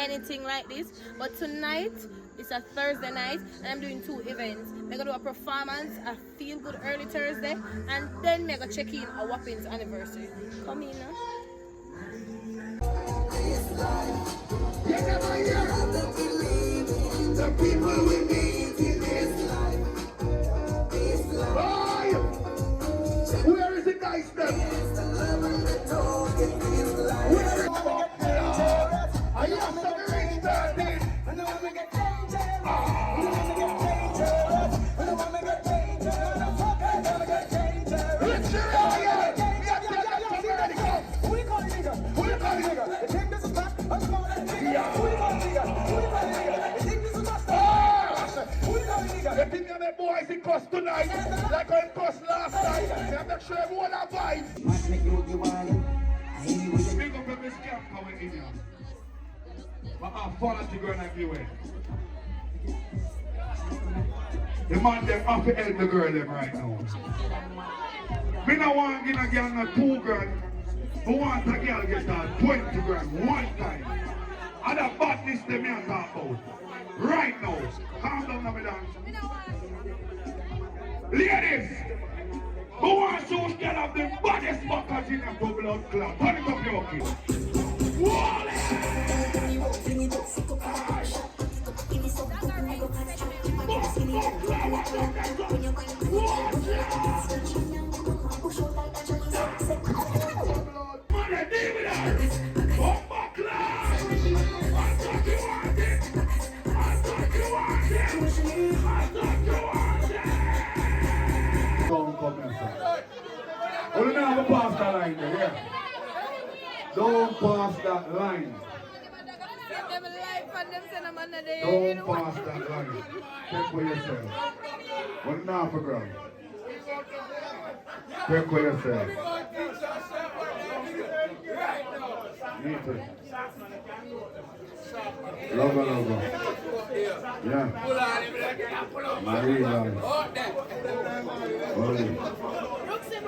anything like this. But tonight, it's a Thursday night and I'm doing 2 events. I'm going to do a performance, a Feel Good Early Thursday, and then I'm going to check in a Wappings anniversary. Come in now. The people we meet in this life. Where is the guys then? Where is the I am the rich standing. I know I'm gonna get dangerous. I know I'm gonna get dangerous. I know I'm gonna get dangerous. I'm gonna get dangerous. Let's hear it again. Who you call nigga? Who you call nigga? The thing is a fact. I'm calling it nigga. Who you call nigga? Who you call nigga? The thing is a master. Who you call nigga? The thing that the boys in cost tonight, like how it cost last night. They have to show everyone a vibe. Must make you what you want. Big up every scam coming in here. But I'm falling to go and everywhere. The man them have to help the girl them right now. Me no want to give a girl no 2 grand. Who want a girl get her 20 grand one time. And the badness them me talk about. Right now. Calm down now, me dance. Ladies, who want to get up the baddest buckers in the blood club? Turn it up your kids. Wall it! Don't come here, sir. Only now we pass that line there, yeah. Don't pass that line. Don't pass that line. Check for yourself. One now for ground. Check for yourself. Need it. Logo. Yeah. Maria.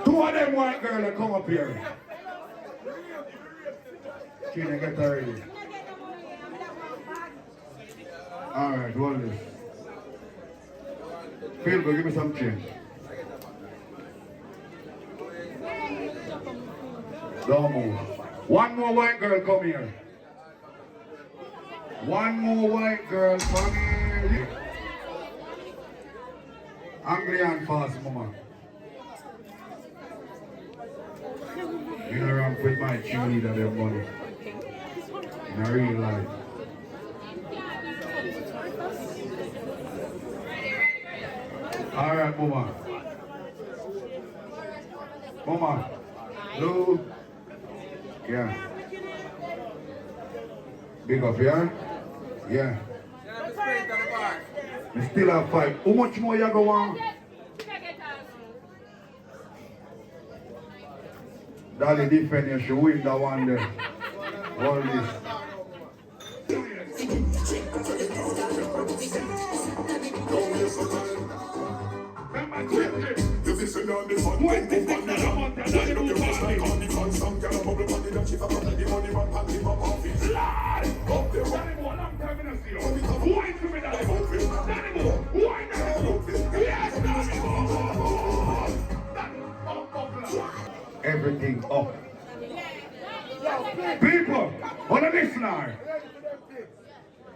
2 of them white girls that come up here. Can I get her ready? Alright, hold this. Phil, go give me some change. Don't move. 1 more white girl come here. 1 more white girl come here. Angry and fast, mama. You know I'm with my cheerleader their money. In a real life. Alright, mama. Mama. Lou. Yeah. Big up, yeah? Yeah. We still have 5. How much more you go on? Daddy defend you, she win that one there. All this. You listen on the fun, when the fun is on. Line up your face like on the fun. Some girl a bubble on the dance, she fuck up like the money man, and leave up off it. Lord! Up there, Daniboo, long time in the sea. Who ain't to me, Daniboo? Daniboo, who ain't Daniboo? Yes, Daniboo! Everything up. People, on the listener.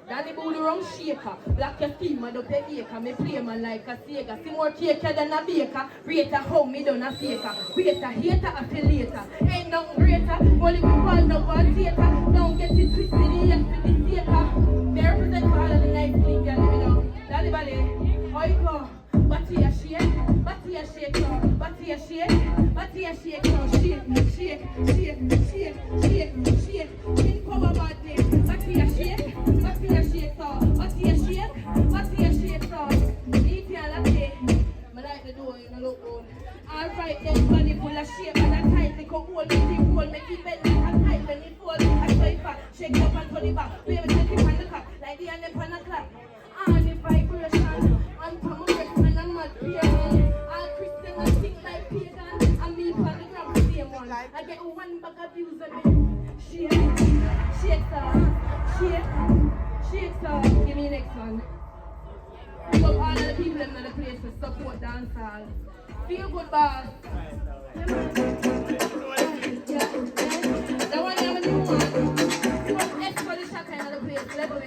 Daniboo the rum shaker, black your steam and up your acre. Me play man like a Sega. See more caker than a baker. Rate a how me done a faker. Rate a hater affiliator. Ain't nothing greater. Only we call no one theater. Don't get it twisted in yes with the theater. They represent for all of the nice things you let me know. Daniboo, how you go? Bati a shake, bati a shake, bati a shake, bati a shake, shake. In power bad name. Bati a shake, bati a shake, bati a shake, Eat your latte. I like the door, you know, look good. Alright then, body full of shape and a tight, they come hold me, deep hold, make it bend, and tight when it fall. I swipe back, shake up and turn it back. We have a take it on the clock, like the end on the clock. And the vibration, and come and I'm not peer. All Christian and sing like pagan, and me for the ground the same one. I get 1 bag of views on me. Shake, shake, Give me next one. Big up all of the people in the place to support dancehall. Feel good, boss. Yeah. That one I'm a new one. You want X for the shot kind of the place, level me.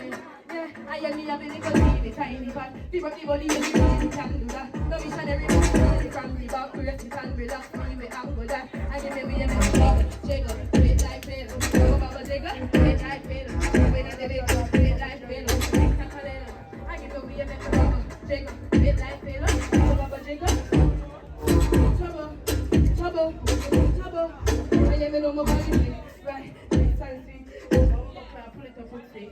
Yeah, I am me a big little teeny tiny but people body you can do that. No missionary from the back, press it and relax me, we angle that. I give me a jiggle, wait like fail. Go baba jiggle, wait like fail. When I did it, wait like fail. I give me a jiggle, wait like fail. Go baba jiggle. Trouble. I am in my body, right? Fancy. Pull it up, put it.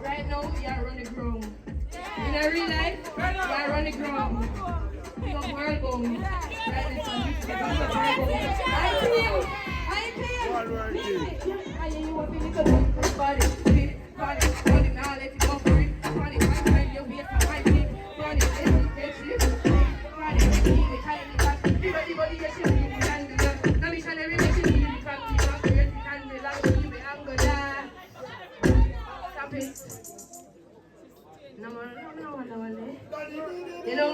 Right now, we are running ground. In a real life, we are running ground. We got world bomb. Right next one. I hear you want me to go body, now let it go for it. Body, find your way for my thing. Body, everybody, yes, you can do that. Now, missionary, make it easy from the back, press it and relax, keep it angular. Stop it. No. You know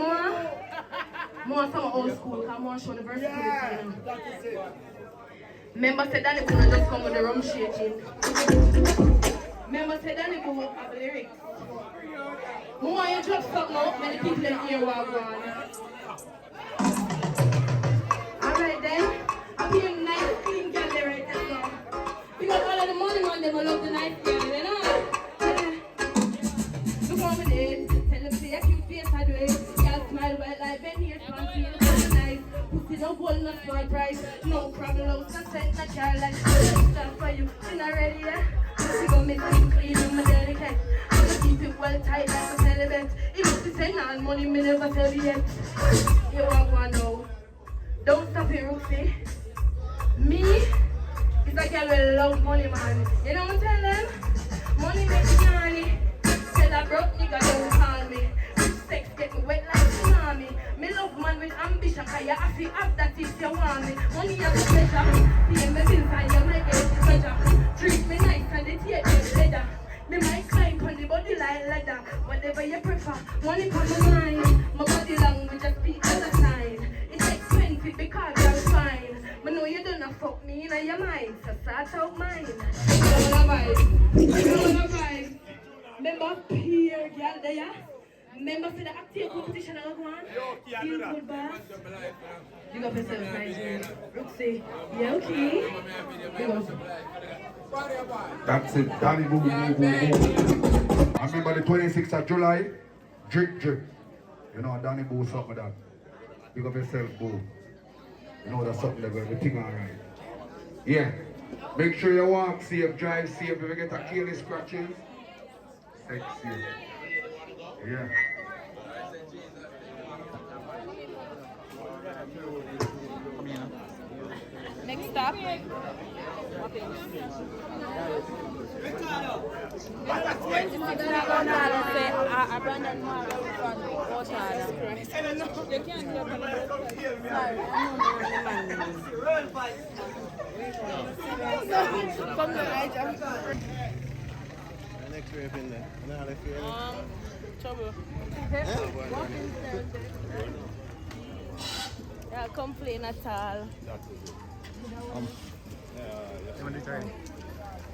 more some old school, come more show the verse. Remember said Daniboo just come with the rum shaking. Remember said Daniboo have lyrics. More you drop something out, many people in here will go on. Alright then, I'm being nice, clean girl there right now. Because all of the money man, they will love the nice girl, you know? Look how me did, tell them say a cute face I do it. Girl smile well like Ben here, fancy and so nice. Pussy no gold, not small price. No problem, no consent, not care like stuff for you. She not ready yet. Pussy gon' make me clean and my delicate. I'ma keep it well tight like a celibate. If she say nah, money me never tell you yet. You want one now. Don't stop it, Roxy. Me is a girl with love money, man. You know what I'm telling? Money makes me horny. Tell a broke nigga don't call me. Sex get me wet like tsunami. Me love man with ambition, cause you have to have that if you want me. Money is a pleasure. Pay me bills and you make it pleasure. Treat me nice and they take me leather. Me might climb on the body like leather. Whatever you prefer. Money for my mind. My body language just speak all the time. It's expensive because you're fine. But know you don't fuck me in your mind. So start out mine. You don't wanna vibe. Remember peer girl there? Remember for the active competition I go on? Feel good, boss? You got yourself nice, Roxy. Yeah, okay. You go. That's it, Daniboo, boom. I remember the 26th of July, drip. You know, Daniboo something like that. Pick up yourself, boo. You know that's something that everything alright. Yeah. Make sure you walk safe, drive safe, if you get a careless scratches. Sexy. Yeah. Next stop. Next week in there. Trouble. Yeah, complain at all.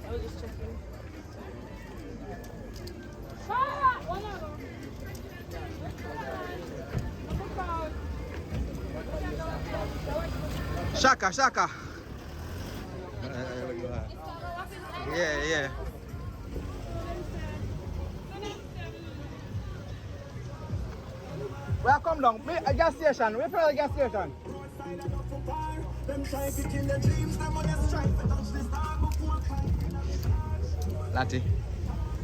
I was just checking. Shaka, Shaka. Yeah, yeah. Where come down? A gas station. Where for the gas station? Lati.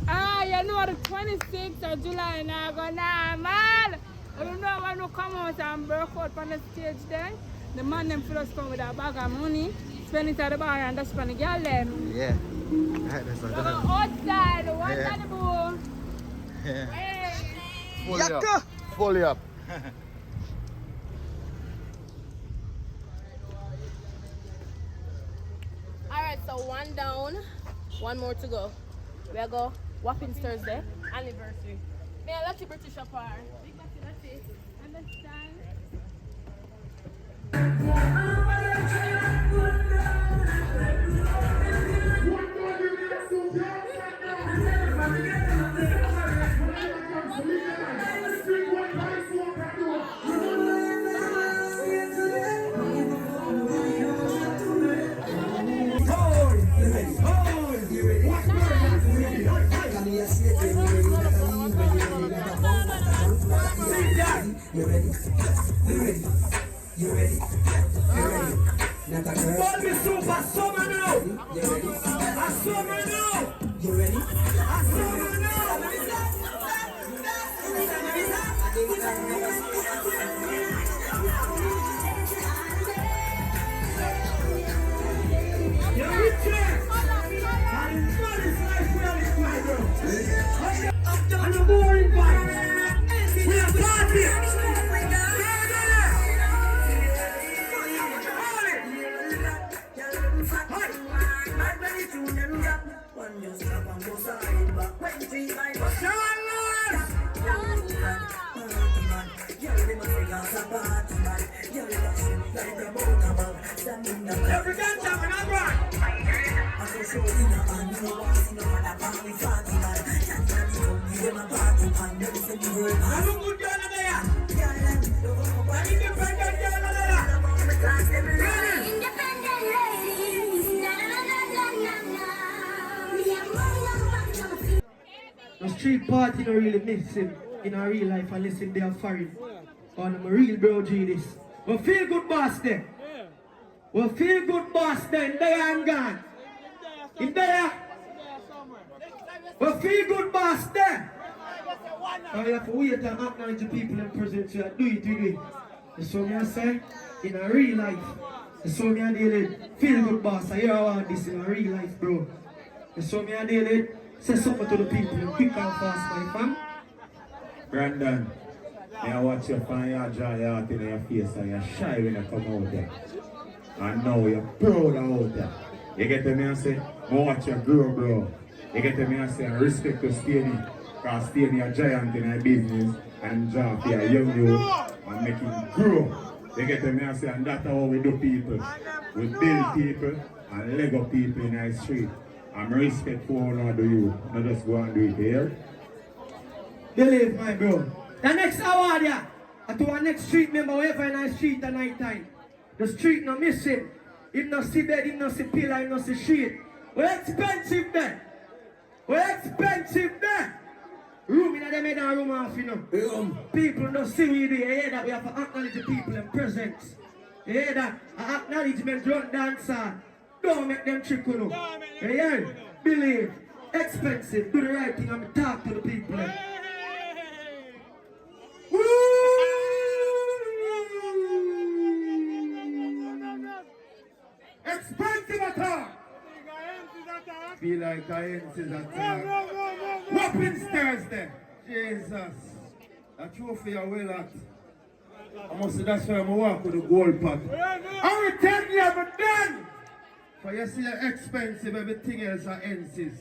Ah, you know the 26th of July now go normal. You know when you come out and break out on the stage there, the man them first come with a bag of money, spend it at the bar and that's when the girl them. Yeah. That's So outside, one Daniboo. Yeah. Hey. Yaka. Fully up. Alright, so one down, one more to go. We go Wappings Thursday, anniversary. May I let you British apart? That's it. Understand? You ready? You ready? You ready? You ready? Not a girl. But me super summer now. You ready? I summer now. You ready? I summer now. You're rich here. And it's not this life reality, my bro. And the boring part. We are party. Every dance up in our right. I'm a good girl in there. An independent girl in there. The street party don't really miss him in our real life unless him they are foreign. Oh, I'm a real bro G this. We feel good boss there. We feel good boss there. In there and gone. In there. We feel good boss there. And we have to wait and acknowledge the people in presence to do it with it. That's what I say in a real life. That's what I deal with. Feel good boss. I hear about this in a real life, bro. That's what I deal with. Say something to the people quick and fast, my fam. Brandon, I watch you find your joy out in your face and you're shy when you come out there. And now you're proud out there. You get to me and say, I watch you grow, bro. You get to me and say, I respect you steady. Because steady a giant in your business and job for your young youth and make him grow. You get to me and say, and that's how we do people. We build people and Lego people in our street. I'm respectful how I do you. Not just go and do it here. Believe my bro. The next award yeah, to our next street member whoever in our street at night time. The street no miss him. Him no see bed, him no see pillar, him no see street. We're expensive there. We're expensive there. Room in the middle room off, you know. People don't see we do. You hear that? We have to acknowledge the people in presence. You hear that? Acknowledgement drunk dancer. Don't make them trick, you know. You hear? Believe. Expensive. Do the right thing and talk to the people. Woo! Expensive attack! Feel like I is attack. Wappings Thursday. Jesus. That trophy are well at. I must say that's why I'm walk with the gold pot. I will tell you I'm done. For you see expensive, everything else are NCs.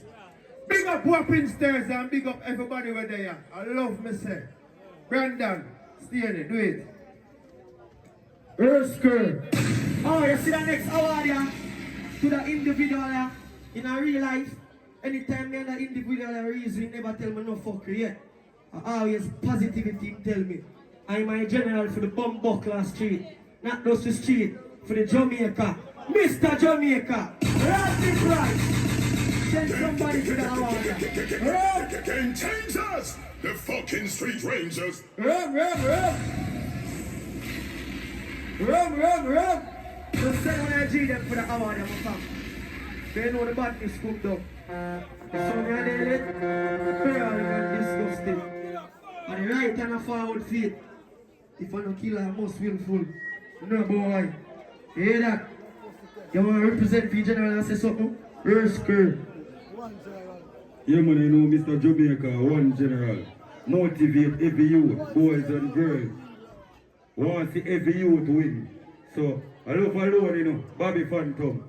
Big up Wappings Thursday and big up everybody where they are. I love me say. Brandon, stay in it, do it. Girl. Oh, you see the next award yeah? To the individual yeah? In a real life. Anytime me and the individual reason never tell me no fuck yet. I always positivity tell me. I'm my general for the Bumbuckler street. Not just the street. for the Jamaica. Mr. Jamaica, Randy Price. Send somebody to the award. Game changers! The fucking street rangers! Rum. Just send one of them for the award, my fam. They know the badness cooked up. The son of the very disgusting. And the right and the forward feet. If I don't kill her, I must willful. No boy. You hear that? You want to represent the general and say something? Rescue. Yeah man, you know Mr. Jamaica, one general. Motivate every youth, boys and girls. Want to see every youth win. So, I love alone, you know, Bobby Phantom.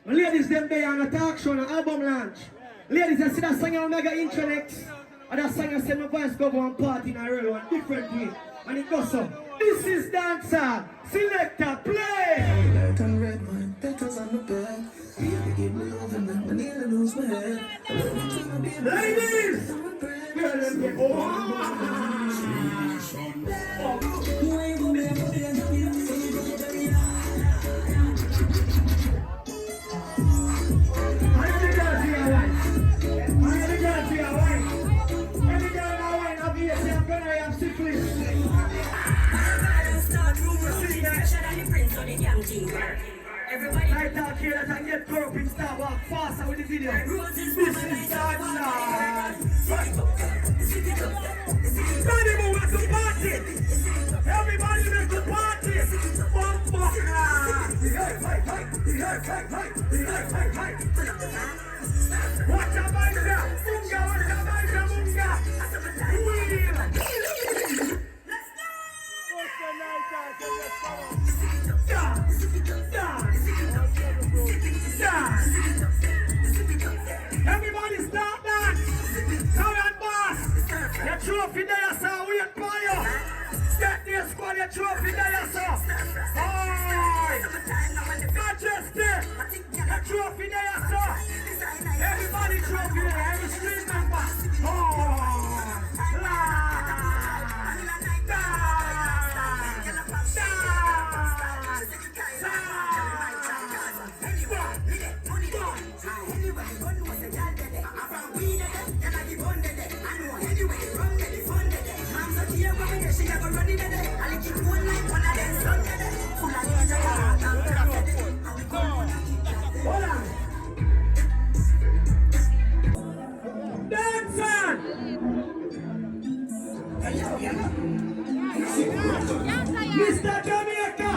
Ladies, them there on the talk show and album launch. Ladies, I see that song on Mega Intronex. And that song I send my voice go on party in a real one, different way. And it goes so. This is Dancehall. Selector, play! Black and red wine, petals on the bed. Baby, give me love and then I need to lose my head. I love you to my baby. Ladies! You ain't gonna be able to be a W, so you gonna tell me everybody I talk here that I get corrupt and start walk faster with the video. This is Dancehall. Daniboo, what's the party? Everybody make the party. Watch out, Munga. Everybody start that! Come on, boss! Your trophy there, sir, wait for you! Get this squad, your trophy there, sir! Alright! Majesty! Your trophy there, sir! Everybody trophy there, every street member! Mr. Jamaica,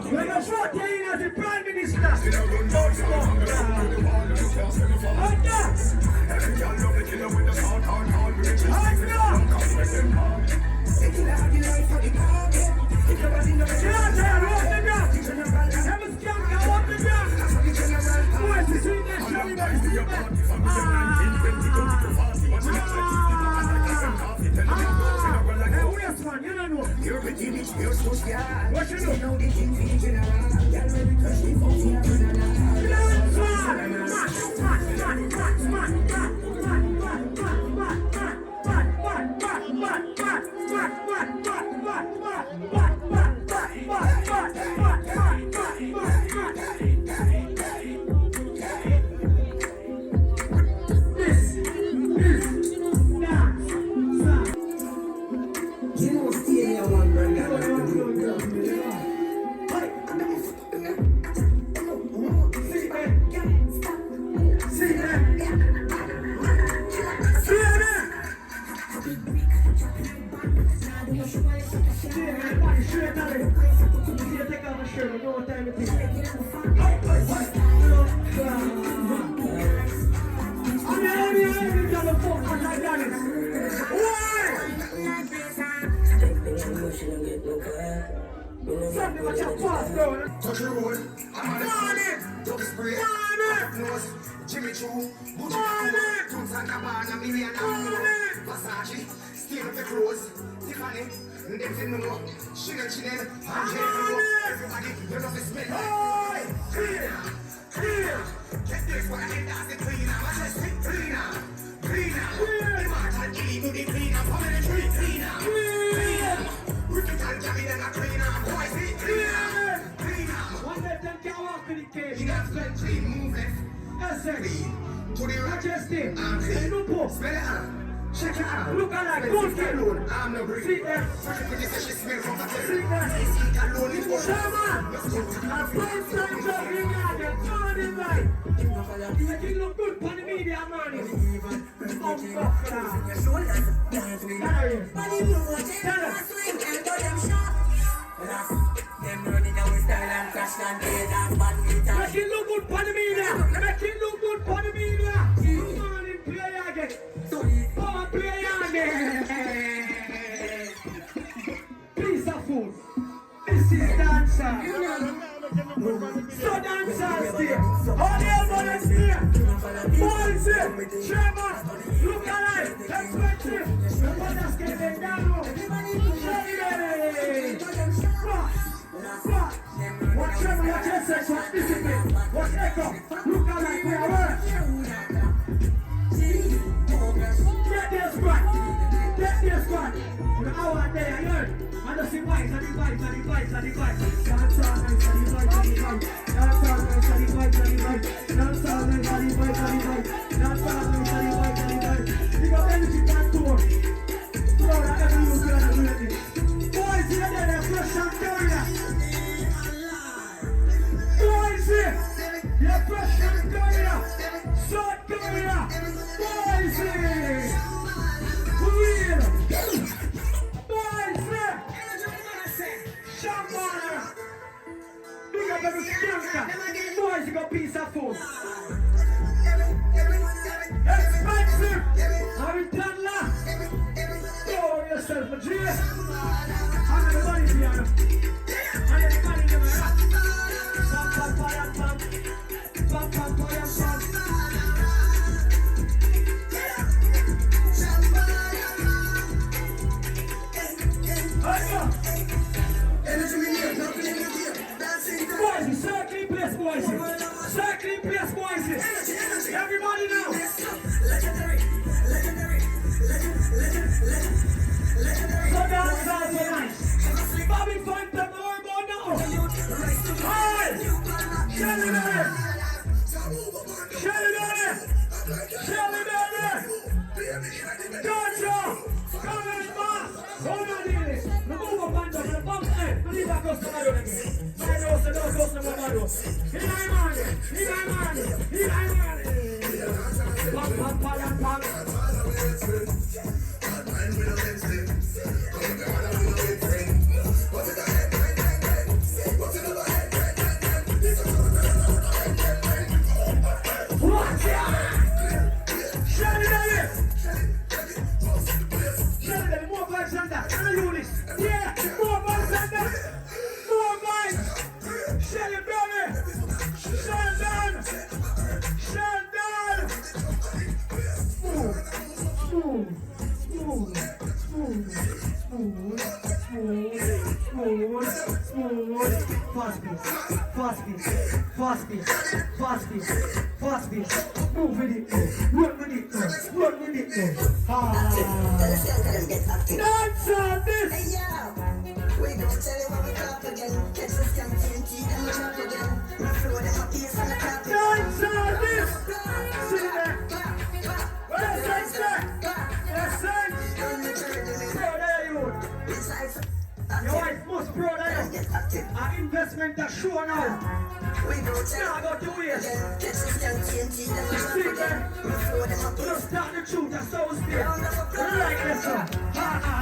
when you shot you in as the Prime Minister, You're the image, you're so scared. what you do? Know the king for the general. Y'all ready to touch me for touch the road. I'm on it. Double spray. Nose. Jimmy Choo. Bush. Toots and Cabana. Million. Versace. Steal up the clothes. Tiffany. Them fin no. Chanel. Everybody. You know this smell like. Clear. Get this one. I hate that's the cleaner. I just think cleaner. The market eating the cleaner. Come in the tree cleaner. Wicked and Jackie then a cleaner. Boys be cleaner. to the right. Majesty. I'm clean. Daniboo. Smell it out. Check it out. Look alike. Good kid. Alone. I'm no breed. See that? Pretty say she smell from the tail. See that? Alone is what. Shaman. A first time juggling yard. They're turning right. Make it look good for the media, man. Make it look good for the media. Make it look good for the media. Come on and play again. Come on, play again. Piece of food. This is dancer. So dancers there. All the elbows there. Boys there. Chairman. Look alive. Expensive. The brothers get them down. Watch Trevor, watch SS, watch discipline, watch Echo. Look alive, we are work. Get their squad. Get their squad. The hour and day, I heard. And the sing vibes, and the vibes, and the vibes, and the vibes. Dance all night, and the vibes, and the vibes. Dance all night, and the vibes, and the vibes. Dance all night, and the vibes, and the vibes. Dance all night, and the vibes, and the vibes. Big up energy can tour. Lord, I never use that as well. Boys, you're there, they're fresh and carrier. Boys, you're fresh and carrier. South Korea. Boys, real. Big up every skanker. Boys, you got piece of food. Expensive. Harry Tandler. Throw yourself a dress. And everybody piano. And everybody give me rap. Pam, pam, pam, pam. Pam, pam, pam, pam. Boys, circling place, boys. Circling place, boys. Everybody now. So dance all tonight. Bobby Phantom, no more about now. Hi! Shelly Berry! Shelly Berry! Shelly Berry! Gotcha! Come in, boss! Hold on, Dilly. Remove a band up and a bump head. Leave that customer again. My nose and those customer models. Here I man! Here I man! Here I man! Pam, pam, pam, pam. Watch out! Shelly Berry! Shelly Berry, more vibes than that. And a unit. Yeah, more vibes than that. More vibes. Shelly Berry. Sheldon. Sheldon. Smooth. Smooth. Smooth. Smooth. Smooth. Smooth. Smooth. Fast beat. Fast beat. Fast beat. Fast beat. Fast beat. Move with it. Run with it. Run with it. Dance on this. We gon' tell you when we clap again. Catch the scam TNT and we clap again. My flow them up here and I clap again. Dance on this. See that? Where's that set? Yes, sense. Bro, there you are. Your wife must proud of you. Our investment is sure now. We gon' tell Now go 2 years. catch the scam TNT and we clap See again. that? My flow them up here. Just start the truth, that's so still. Like this one. Ha ha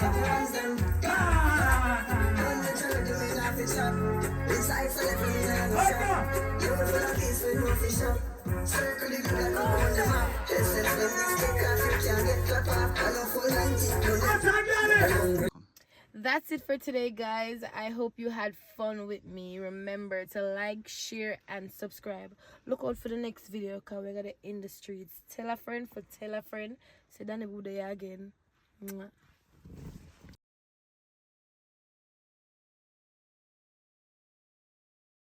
Runs them. ha. When the turn them in a fish up. Inside for every man of shop. You full of peace with no fish up. Circle the good and on the map. Essence when we stick off, you can't get clap off. I know full 90. That's it for today, guys. I hope you had fun with me. Remember to like, share, and subscribe. Look out for the next video because we're gonna in the streets. Tell a friend for tell a friend. Say Daniboo there again. Mwah.